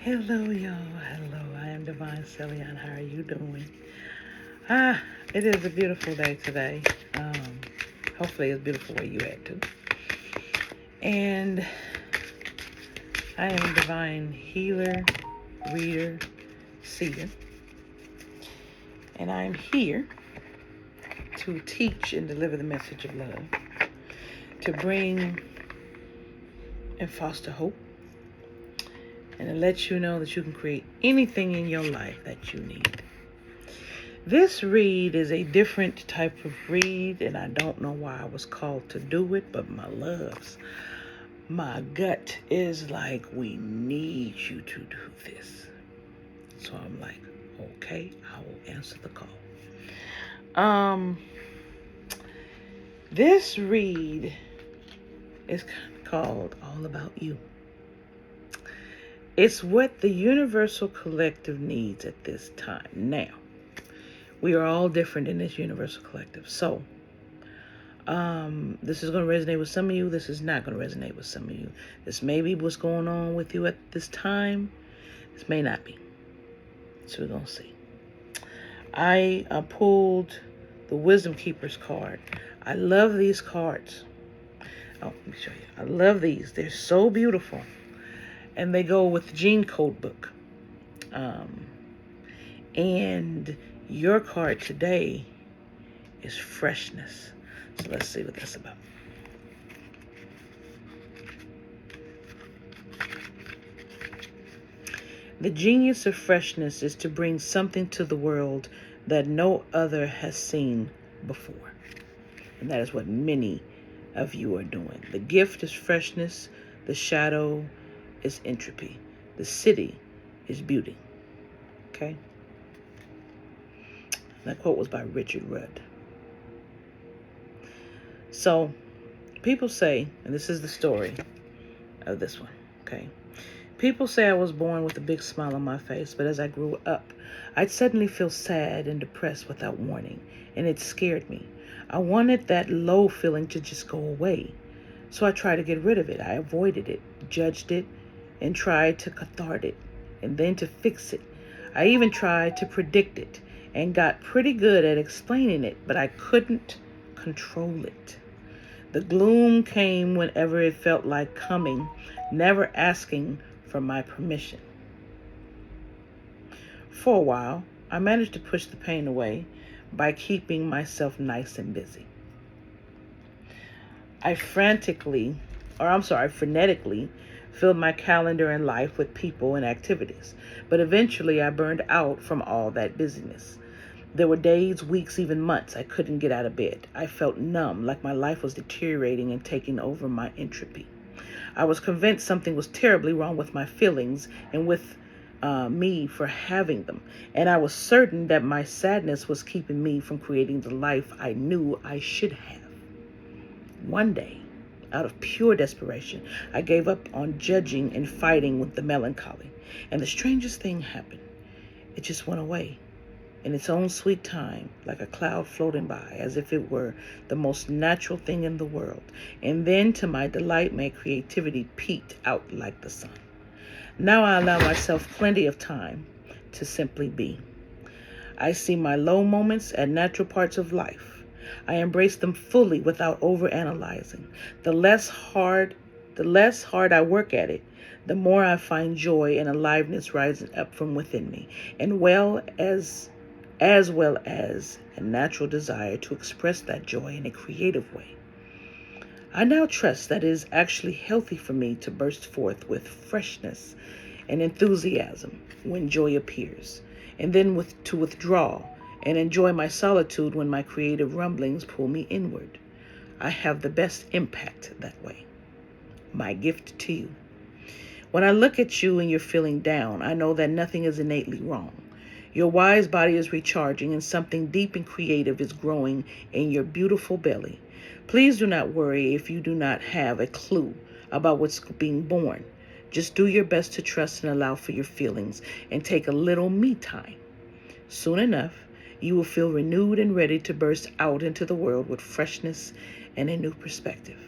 Hello, y'all. Hello. I am Divine Celion. How are you doing? It is a beautiful day today. Hopefully, it's beautiful where you at too. And I am a divine healer, reader, seer, and I am here to teach and deliver the message of love, to bring and foster hope, and to let you know that you can create anything in your life that you need. This read is a different type of read, and I don't know why I was called to do it, but my loves, my gut is like, we need you to do this. So I'm like, okay, I will answer the call. This read is called All About You. It's what the universal collective needs at this time. Now, we are all different in this universal collective. So, this is going to resonate with some of you. This is not going to resonate with some of you. This may be what's going on with you at this time. This may not be. So we're going to see. I pulled the Wisdom Keeper's card. I love these cards. Oh, let me show you. I love these. They're so beautiful. And they go with the Gene Code book. And your card today is freshness. So let's see what that's about. The genius of freshness is to bring something to the world that no other has seen before. And that is what many of you are doing. The gift is freshness. The shadow is entropy. The city is beauty. Okay? That quote was by Richard Rudd. So, people say, and this is the story of this one, okay? People say I was born with a big smile on my face, but as I grew up, I'd suddenly feel sad and depressed without warning, and it scared me. I wanted that low feeling to just go away, so I tried to get rid of it. I avoided it, judged it, and tried to cathartic it, and then to fix it. I even tried to predict it, and got pretty good at explaining it, but I couldn't control it. The gloom came whenever it felt like coming, never asking for my permission. For a while, I managed to push the pain away by keeping myself nice and busy. I frenetically filled my calendar and life with people and activities, but eventually I burned out from all that busyness. There were days, weeks, even months I couldn't get out of bed. I felt numb, like my life was deteriorating and taking over my entropy. I was convinced something was terribly wrong with my feelings and with me for having them. And I was certain that my sadness was keeping me from creating the life I knew I should have. One day, out of pure desperation, I gave up on judging and fighting with the melancholy. And the strangest thing happened. It just went away in its own sweet time, like a cloud floating by, as if it were the most natural thing in the world. And then, to my delight, my creativity peeked out like the sun. Now I allow myself plenty of time to simply be. I see my low moments as natural parts of life. I embrace them fully without overanalyzing. The less hard I work at it, the more I find joy and aliveness rising up from within me, and as well as a natural desire to express that joy in a creative way. I now trust that it is actually healthy for me to burst forth with freshness and enthusiasm when joy appears, and then to withdraw and enjoy my solitude when my creative rumblings pull me inward. I have the best impact that way. My gift to you. When I look at you and you're feeling down, I know that nothing is innately wrong. Your wise body is recharging and something deep and creative is growing in your beautiful belly. Please do not worry if you do not have a clue about what's being born. Just do your best to trust and allow for your feelings and take a little me time. Soon enough, you will feel renewed and ready to burst out into the world with freshness and a new perspective.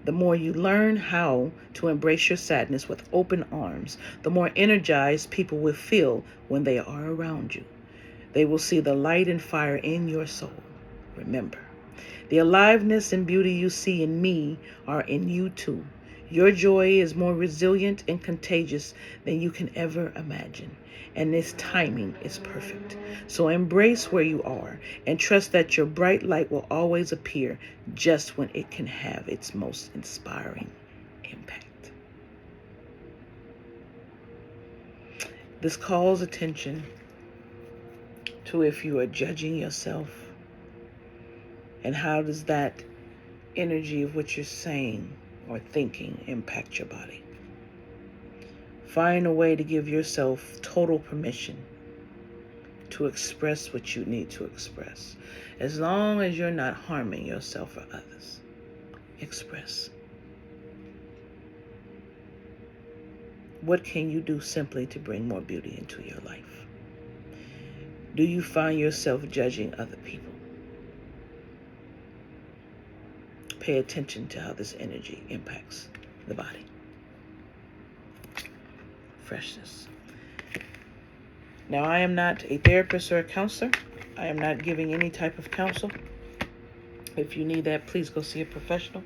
The more you learn how to embrace your sadness with open arms, the more energized people will feel when they are around you. They will see the light and fire in your soul. Remember, the aliveness and beauty you see in me are in you too. Your joy is more resilient and contagious than you can ever imagine, and this timing is perfect. So embrace where you are and trust that your bright light will always appear just when it can have its most inspiring impact. This calls attention to if you are judging yourself, and how does that energy of what you're saying or thinking impact your body. Find a way to give yourself total permission to express what you need to express. As long as you're not harming yourself or others, express. What can you do simply to bring more beauty into your life? Do you find yourself judging other people? Pay attention to how this energy impacts the body. Freshness. Now, I am not a therapist or a counselor. I am not giving any type of counsel. If you need that, please go see a professional.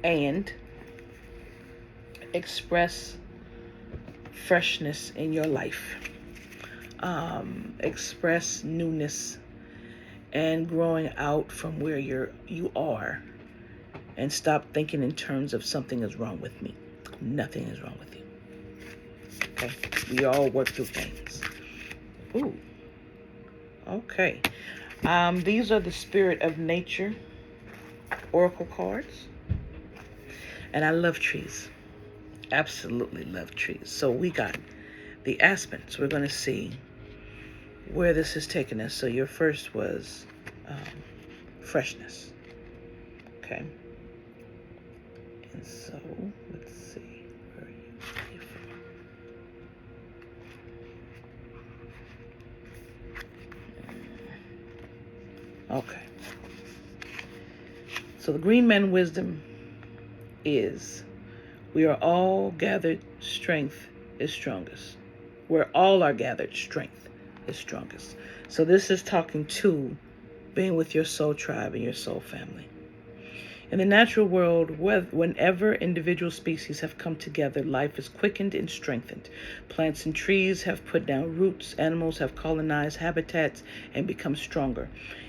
And express freshness in your life. Express newness and growing out from where you are, and stop thinking in terms of something is wrong with me. Nothing is wrong with you. Okay? We all work through things. Ooh. Okay. These are the Spirit of Nature Oracle cards. And I love trees. Absolutely love trees. So we got the aspens. We're going to see where this is taking us. So your first was freshness. Okay. And so let's see. Where are you from? Okay. So the Green Man wisdom is, we are all gathered, strength is strongest. Where all are gathered, strength is strongest. So this is talking to being with your soul tribe and your soul family. In the natural world, whenever individual species have come together, life is quickened and strengthened. Plants and trees have put down roots, animals have colonized habitats and become stronger.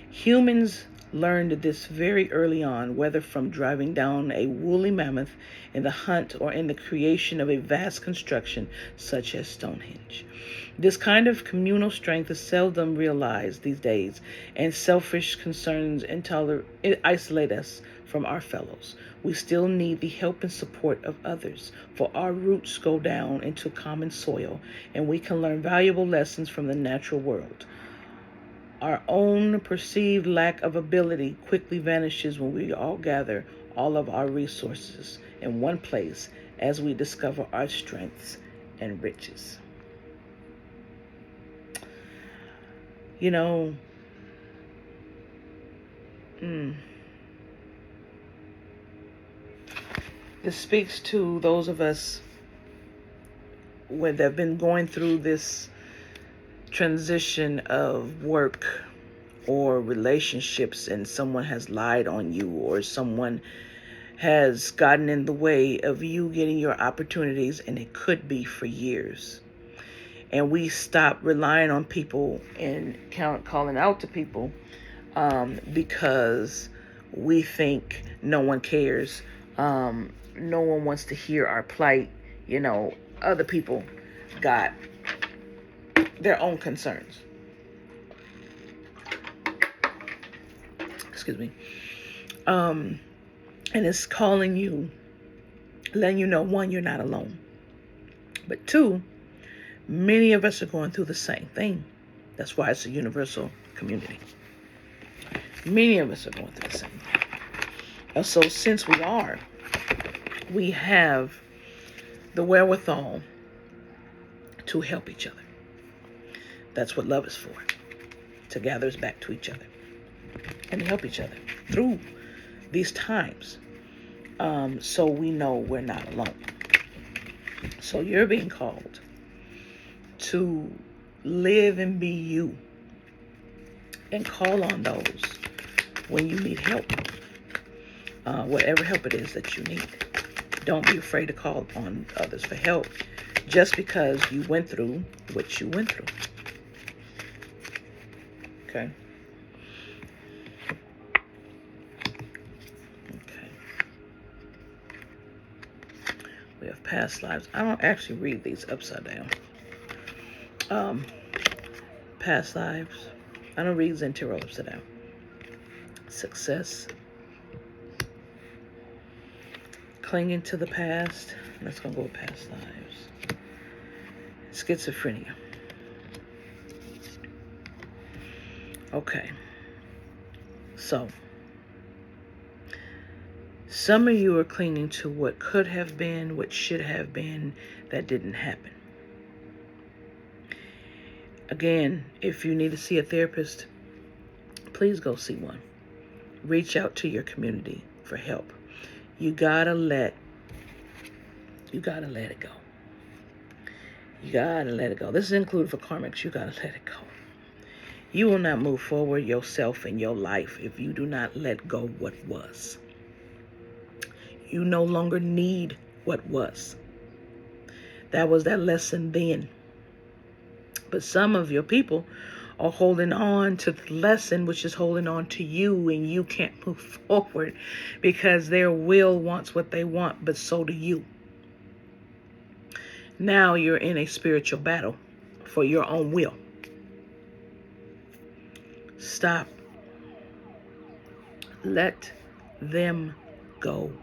Humans learned this very early on, whether from driving down a woolly mammoth in the hunt or in the creation of a vast construction such as Stonehenge. This kind of communal strength is seldom realized these days, and selfish concerns isolate us from our fellows. We still need the help and support of others, for our roots go down into common soil, and we can learn valuable lessons from the natural world. Our own perceived lack of ability quickly vanishes when we all gather all of our resources in one place as we discover our strengths and riches. You know, this speaks to those of us that have been going through this transition of work or relationships, and someone has lied on you, or someone has gotten in the way of you getting your opportunities, and it could be for years. And we stop relying on people and calling out to people because we think no one cares. No one wants to hear our plight. Other people got their own concerns. Excuse me. And it's calling you, letting you know, one, you're not alone. But two, many of us are going through the same thing. That's why it's a universal community. Many of us are going through the same thing. And so since we have the wherewithal to help each other. That's what love is for, to gather us back to each other. and help each other through these times, so we know we're not alone. So you're being called to live and be you, and call on those when you need help, whatever help it is that you need. Don't be afraid to call on others for help just because you went through what you went through. Okay? Okay. We have past lives. I don't actually read these upside down. Past lives. I don't read Zen Tarot upside down. Success. Clinging to the past. Let's go with past lives. Schizophrenia. Okay. So, some of you are clinging to what could have been, what should have been, that didn't happen. Again, if you need to see a therapist, please go see one. Reach out to your community for help. You gotta let it go. You gotta let it go. This is included for karmics. You gotta let it go. You will not move forward yourself in your life if you do not let go what was. You no longer need what was. That was that lesson then. But some of your people are holding on to the lesson, which is holding on to you, and you can't move forward because their will wants what they want, but so do you. Now you're in a spiritual battle for your own will. Stop. Let them go.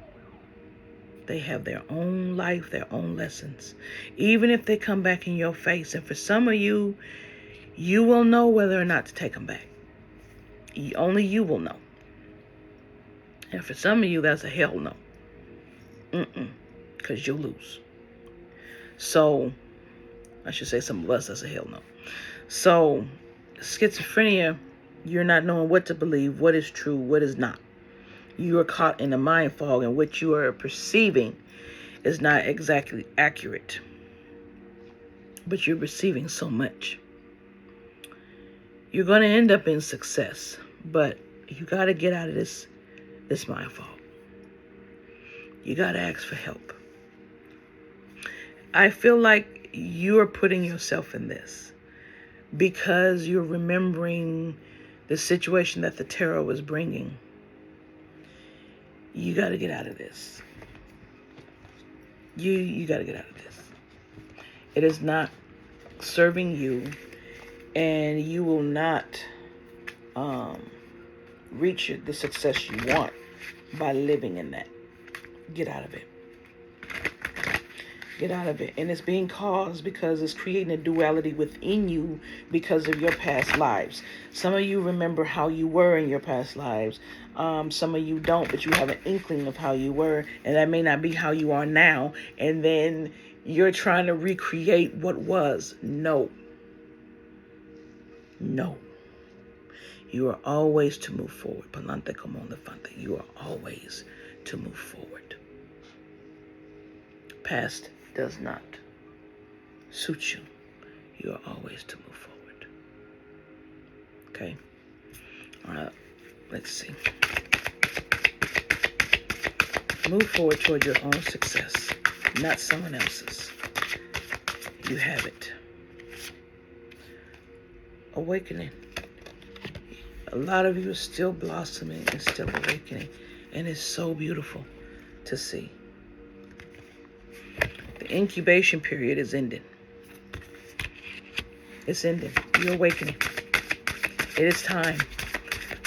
They have their own life, their own lessons. Even if they come back in your face, and for some of you, you will know whether or not to take them back. Only you will know. And for some of you, that's a hell no. Because you'll lose. So, I should say some of us, that's a hell no. So, schizophrenia, you're not knowing what to believe, what is true, what is not. You are caught in a mind fog, and what you are perceiving is not exactly accurate. But you're receiving so much. You're going to end up in success, but you got to get out of this mind fog. You got to ask for help. I feel like you're putting yourself in this because you're remembering the situation that the tarot was bringing. You got to get out of this. You got to get out of this. It is not serving you, and you will not reach the success you want by living in that. Get out of it. Get out of it. And it's being caused because it's creating a duality within you because of your past lives. Some of you remember how you were in your past lives. Some of you don't, but you have an inkling of how you were, and that may not be how you are now. And then you're trying to recreate what was. No. You are always to move forward. Palante como elefante. You are always to move forward. Past does not suit you. You are always to move forward. Okay? All right. Let's see. Move forward toward your own success, not someone else's. You have it. Awakening. A lot of you are still blossoming and still awakening, and it's so beautiful to see. The incubation period is ending. It's ending. You're awakening. It is time.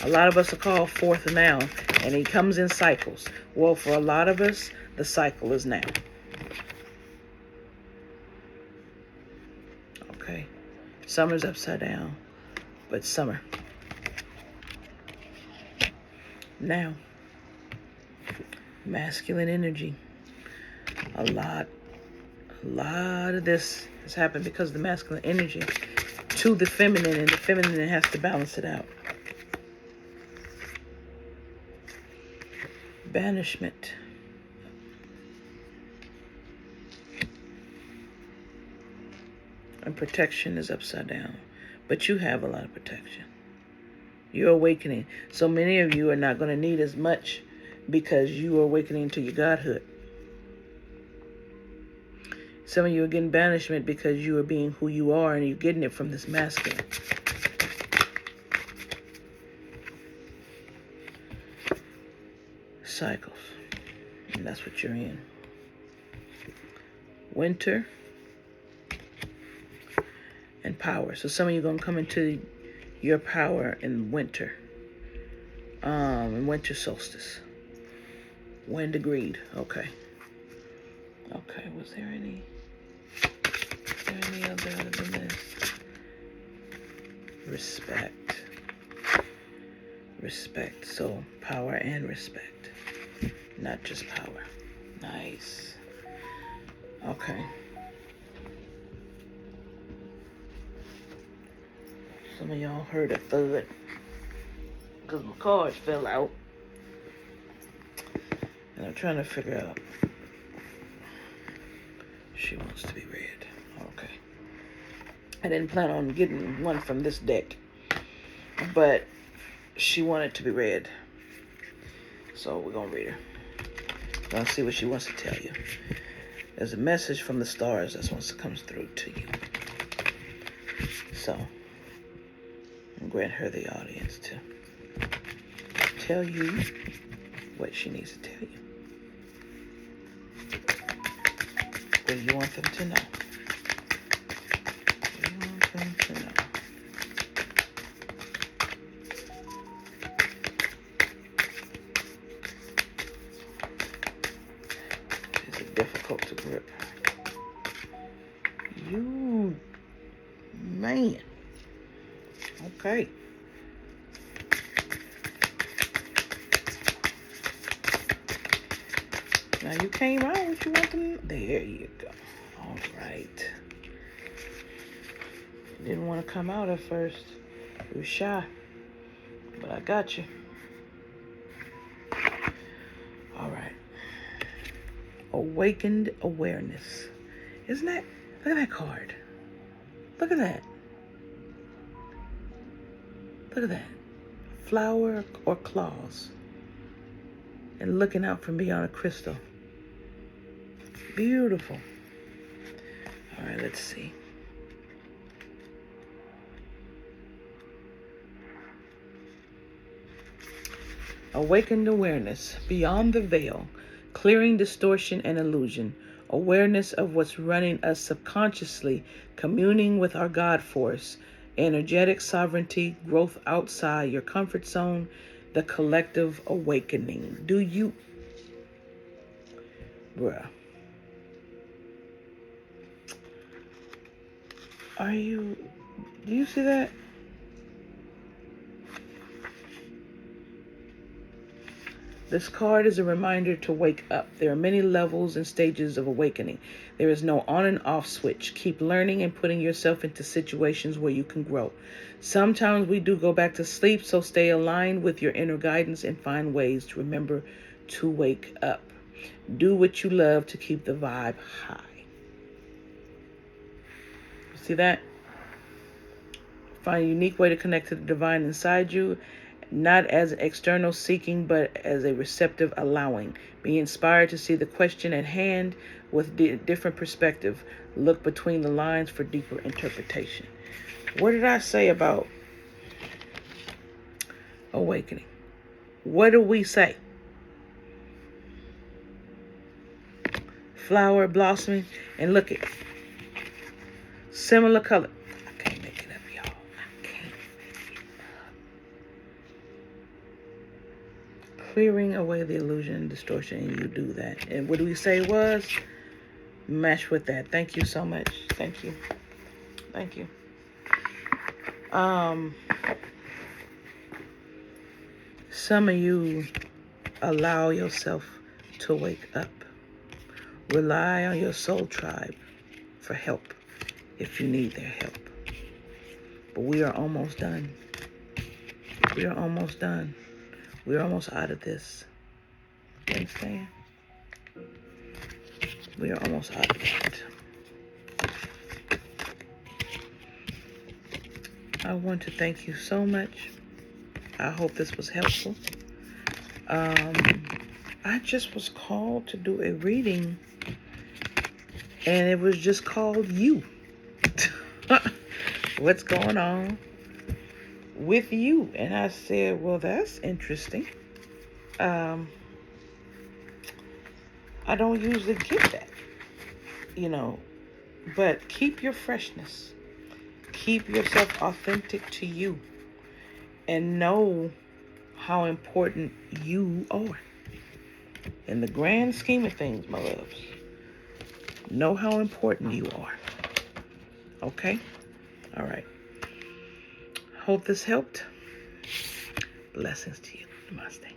A lot of us are called forth now, and it comes in cycles. Well, for a lot of us, the cycle is now. Okay. Summer's upside down, but summer. Now. Masculine energy. A lot of this has happened because of the masculine energy to the feminine, and the feminine has to balance it out. Banishment. And protection is upside down. But you have a lot of protection. You're awakening. So many of you are not going to need as much because you are awakening to your godhood. Some of you are getting banishment because you are being who you are and you're getting it from this masculine. Cycles. And that's what you're in. Winter and power. So some of you are going to come into your power in winter. In winter solstice. Wind agreed. Okay. Okay, was there any other than this? Respect. Respect. So power and respect. Not just power. Nice. Okay. Some of y'all heard a thud because my cards fell out. And I'm trying to figure out. She wants to be read. Okay. I didn't plan on getting one from this deck, but she wanted to be read. So we're going to read her. I'll see what she wants to tell you. There's a message from the stars that wants to come through to you. So I'll grant her the audience to tell you what she needs to tell you. What do you want them to know? What do you want them to know? Is it difficult to grip? You, man. Okay. Now you came out what you want them. There you go. All right. You didn't want to come out at first. You were shy. But I got you. All right. Awakened awareness. Isn't that? Look at that card. Look at that. Look at that. Flower or claws. And looking out from beyond a crystal. Beautiful. All right, let's see. Awakened awareness, beyond the veil, clearing distortion and illusion, awareness of what's running us subconsciously, communing with our God force, energetic sovereignty, growth outside your comfort zone, the collective awakening. Do you, bruh? Do you see that? This card is a reminder to wake up. There are many levels and stages of awakening. There is no on and off switch. Keep learning and putting yourself into situations where you can grow. Sometimes we do go back to sleep, so stay aligned with your inner guidance and find ways to remember to wake up. Do what you love to keep the vibe high. See that? Find a unique way to connect to the divine inside you, not as an external seeking, but as a receptive allowing. Be inspired to see the question at hand with different perspective. Look between the lines for deeper interpretation. What did I say about awakening? What do we say? Flower blossoming, and look at similar color. I can't make it up, y'all. I can't make it up. Clearing away the illusion and distortion, and you do that. And what do we say was? Match with that. Thank you so much. Thank you. Thank you. Some of you allow yourself to wake up. Rely on your soul tribe for help if you need their help. But we are almost done. We are almost done. We're almost out of this. Understand? We are almost out of that. I want to thank you so much. I hope this was helpful. I just was called to do a reading, and it was just called You. What's going on with you? And I said, well, that's interesting. I don't usually get that, but keep your freshness. Keep yourself authentic to you, and know how important you are. In the grand scheme of things, my loves, know how important you are. Okay? All right. Hope this helped. Blessings to you. Namaste.